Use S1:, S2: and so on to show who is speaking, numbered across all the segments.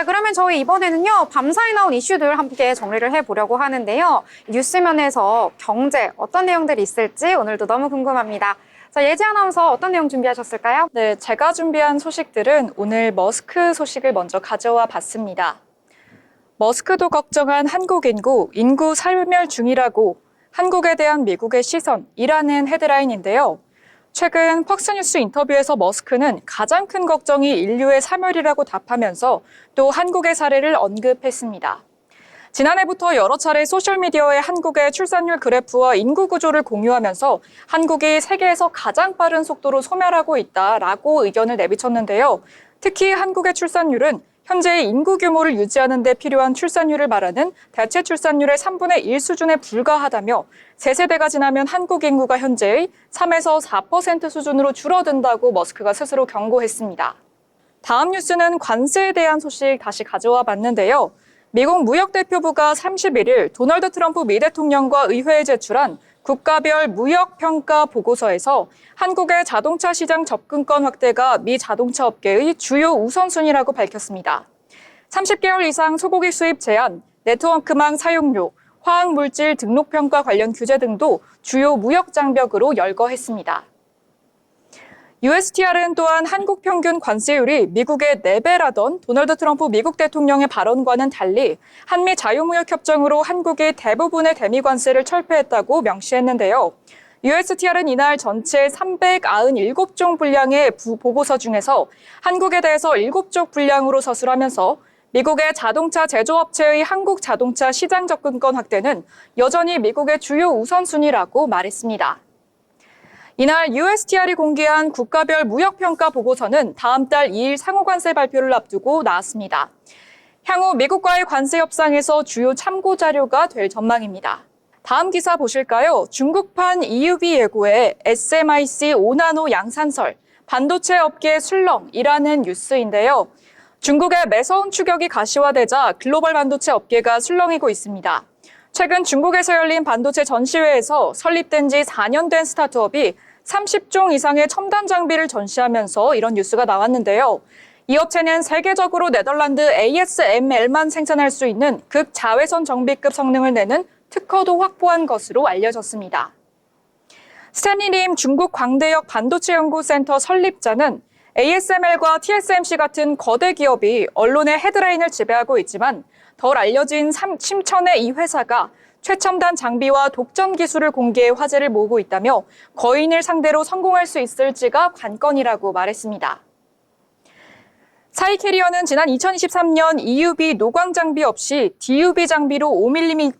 S1: 자, 그러면 저희 이번에는요, 밤사이 나온 이슈들 함께 정리를 해보려고 하는데요. 뉴스면에서 경제 어떤 내용들이 있을지 오늘도 너무 궁금합니다. 자, 예지 아나운서 어떤 내용 준비하셨을까요?
S2: 네, 제가 준비한 소식들은 오늘 머스크 소식을 먼저 가져와 봤습니다. 머스크도 걱정한 한국 인구 살멸 중이라고 한국에 대한 미국의 시선이라는 헤드라인인데요. 최근 퍽스뉴스 인터뷰에서 머스크는 가장 큰 걱정이 인류의 사멸이라고 답하면서 또 한국의 사례를 언급했습니다. 지난해부터 여러 차례 소셜미디어에 한국의 출산율 그래프와 인구 구조를 공유하면서 한국이 세계에서 가장 빠른 속도로 소멸하고 있다라고 의견을 내비쳤는데요. 특히 한국의 출산율은 현재의 인구 규모를 유지하는 데 필요한 출산율을 말하는 대체 출산율의 3분의 1 수준에 불과하다며 세 세대가 지나면 한국 인구가 현재의 3에서 4% 수준으로 줄어든다고 머스크가 스스로 경고했습니다. 다음 뉴스는 관세에 대한 소식 다시 가져와 봤는데요. 미국 무역대표부가 31일 도널드 트럼프 미 대통령과 의회에 제출한 국가별 무역평가 보고서에서 한국의 자동차 시장 접근권 확대가 미 자동차 업계의 주요 우선순위라고 밝혔습니다. 30개월 이상 소고기 수입 제한, 네트워크망 사용료, 화학물질 등록평가 관련 규제 등도 주요 무역 장벽으로 열거했습니다. USTR은 또한 한국 평균 관세율이 미국의 4배라던 도널드 트럼프 미국 대통령의 발언과는 달리 한미 자유무역협정으로 한국이 대부분의 대미 관세를 철폐했다고 명시했는데요. USTR은 이날 전체 397종 분량의 보고서 중에서 한국에 대해서 7쪽 분량으로 서술하면서 미국의 자동차 제조업체의 한국 자동차 시장 접근권 확대는 여전히 미국의 주요 우선순위라고 말했습니다. 이날 USTR이 공개한 국가별 무역평가 보고서는 다음 달 2일 상호관세 발표를 앞두고 나왔습니다. 향후 미국과의 관세 협상에서 주요 참고 자료가 될 전망입니다. 다음 기사 보실까요? 중국판 EUV 예고에 SMIC 5나노 양산설, 반도체 업계 술렁이라는 뉴스인데요. 중국의 매서운 추격이 가시화되자 글로벌 반도체 업계가 술렁이고 있습니다. 최근 중국에서 열린 반도체 전시회에서 설립된 지 4년 된 스타트업이 30종 이상의 첨단 장비를 전시하면서 이런 뉴스가 나왔는데요. 이 업체는 세계적으로 네덜란드 ASML만 생산할 수 있는 극자외선 정비급 성능을 내는 특허도 확보한 것으로 알려졌습니다. 스탠리 림 중국 광대역 반도체 연구센터 설립자는 ASML과 TSMC 같은 거대 기업이 언론의 헤드라인을 지배하고 있지만 덜 알려진 심천의 이 회사가 최첨단 장비와 독점 기술을 공개해 화제를 모으고 있다며 거인을 상대로 성공할 수 있을지가 관건이라고 말했습니다. 사이캐리어는 지난 2023년 EUV 노광 장비 없이 DUV 장비로 5mm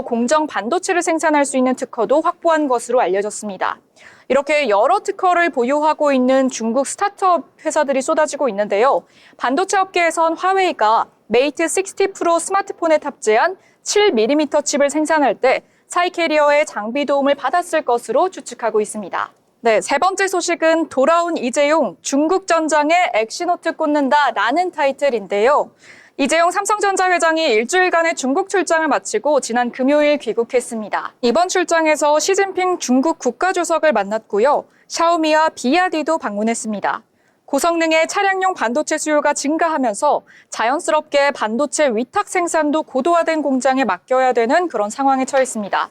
S2: 공정 반도체를 생산할 수 있는 특허도 확보한 것으로 알려졌습니다. 이렇게 여러 특허를 보유하고 있는 중국 스타트업 회사들이 쏟아지고 있는데요. 반도체 업계에선 화웨이가 메이트 60 프로 스마트폰에 탑재한 7mm 칩을 생산할 때 사이캐리어의 장비 도움을 받았을 것으로 추측하고 있습니다. 네, 세 번째 소식은 돌아온 이재용, 중국 전장에 엑시노트 꽂는다라는 타이틀인데요. 이재용 삼성전자 회장이 일주일간의 중국 출장을 마치고 지난 금요일 귀국했습니다. 이번 출장에서 시진핑 중국 국가주석을 만났고요. 샤오미와 비야디도 방문했습니다. 고성능의 차량용 반도체 수요가 증가하면서 자연스럽게 반도체 위탁 생산도 고도화된 공장에 맡겨야 되는 그런 상황에 처했습니다.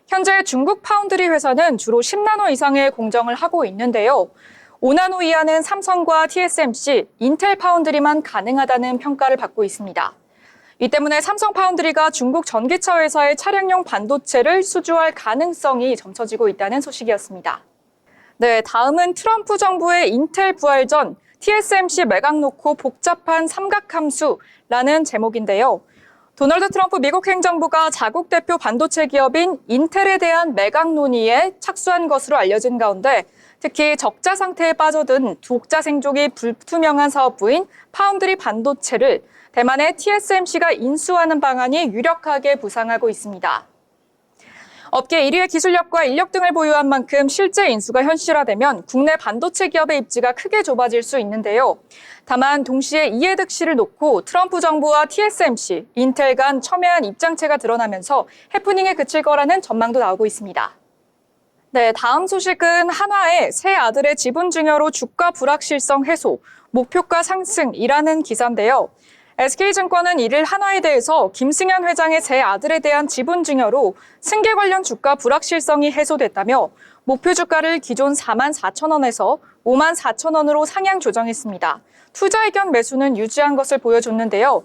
S2: 현재 중국 파운드리 회사는 주로 10나노 이상의 공정을 하고 있는데요. 5나노 이하는 삼성과 TSMC, 인텔 파운드리만 가능하다는 평가를 받고 있습니다. 이 때문에 삼성 파운드리가 중국 전기차 회사의 차량용 반도체를 수주할 가능성이 점쳐지고 있다는 소식이었습니다. 네, 다음은 트럼프 정부의 인텔 부활 전 TSMC 매각 놓고 복잡한 삼각함수라는 제목인데요. 도널드 트럼프 미국 행정부가 자국 대표 반도체 기업인 인텔에 대한 매각 논의에 착수한 것으로 알려진 가운데 특히 적자 상태에 빠져든 독자 생존이 불투명한 사업부인 파운드리 반도체를 대만의 TSMC가 인수하는 방안이 유력하게 부상하고 있습니다. 업계 1위의 기술력과 인력 등을 보유한 만큼 실제 인수가 현실화되면 국내 반도체 기업의 입지가 크게 좁아질 수 있는데요. 다만 동시에 이해득 실을 놓고 트럼프 정부와 TSMC, 인텔 간 첨예한 입장체가 드러나면서 해프닝에 그칠 거라는 전망도 나오고 있습니다. 네, 다음 소식은 한화의 새 아들의 지분 증여로 주가 불확실성 해소, 목표가 상승이라는 기사인데요. SK증권은 이를 한화에 대해서 김승현 회장의 제 아들에 대한 지분 증여로 승계 관련 주가 불확실성이 해소됐다며 목표 주가를 기존 44,000원에서 54,000원으로 상향 조정했습니다. 투자 의견 매수는 유지한 것을 보여줬는데요.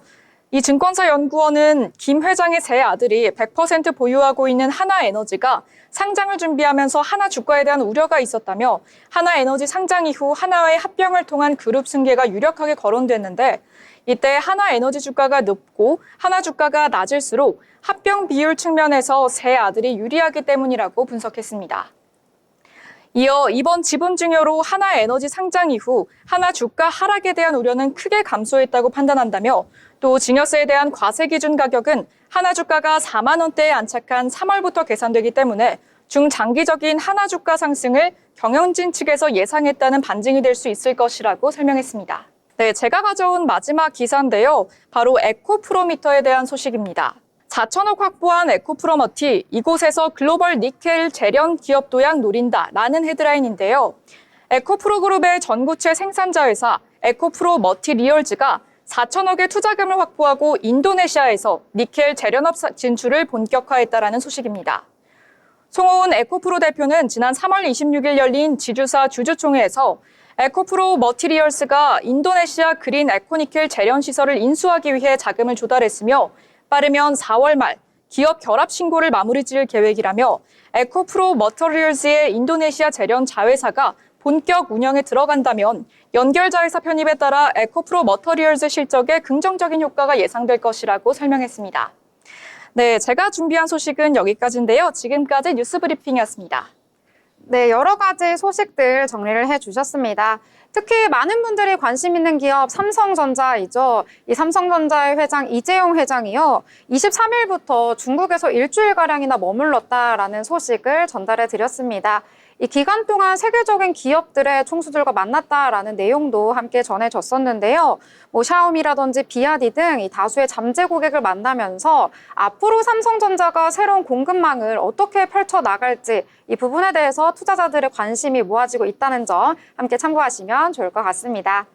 S2: 이 증권사 연구원은 김 회장의 세 아들이 100% 보유하고 있는 하나에너지가 상장을 준비하면서 하나 주가에 대한 우려가 있었다며 하나에너지 상장 이후 하나와의 합병을 통한 그룹 승계가 유력하게 거론됐는데 이때 하나에너지 주가가 높고 하나 주가가 낮을수록 합병 비율 측면에서 세 아들이 유리하기 때문이라고 분석했습니다. 이어 이번 지분 증여로 하나에너지 상장 이후 하나 주가 하락에 대한 우려는 크게 감소했다고 판단한다며 또 증여세에 대한 과세 기준 가격은 하나 주가가 4만 원대에 안착한 3월부터 계산되기 때문에 중장기적인 하나 주가 상승을 경영진 측에서 예상했다는 반증이 될 수 있을 것이라고 설명했습니다. 네, 제가 가져온 마지막 기사인데요. 바로 에코프로미터에 대한 소식입니다. 4천억 확보한 에코프로머티, 이곳에서 글로벌 니켈 재련 기업 도약 노린다라는 헤드라인인데요. 에코프로그룹의 전구체 생산자 회사 에코프로 머티리얼즈가 4천억의 투자금을 확보하고 인도네시아에서 니켈 재련업 진출을 본격화했다라는 소식입니다. 송호은 에코프로 대표는 지난 3월 26일 열린 지주사 주주총회에서 에코프로 머티리얼스가 인도네시아 그린 에코니켈 재련 시설을 인수하기 위해 자금을 조달했으며 빠르면 4월 말 기업 결합 신고를 마무리 지을 계획이라며 에코프로 머티리얼즈의 인도네시아 재련 자회사가 본격 운영에 들어간다면 연결 자회사 편입에 따라 에코프로 머티리얼즈 실적에 긍정적인 효과가 예상될 것이라고 설명했습니다. 네, 제가 준비한 소식은 여기까지인데요. 지금까지 뉴스 브리핑이었습니다.
S1: 네, 여러 가지 소식들 정리를 해주셨습니다. 특히 많은 분들이 관심 있는 기업 삼성전자이죠. 이 삼성전자의 회장 이재용 회장이요. 23일부터 중국에서 일주일가량이나 머물렀다라는 소식을 전달해 드렸습니다. 이 기간 동안 세계적인 기업들의 총수들과 만났다라는 내용도 함께 전해졌었는데요. 샤오미라든지 비아디 등 이 다수의 잠재 고객을 만나면서 앞으로 삼성전자가 새로운 공급망을 어떻게 펼쳐나갈지 이 부분에 대해서 투자자들의 관심이 모아지고 있다는 점 함께 참고하시면 좋을 것 같습니다.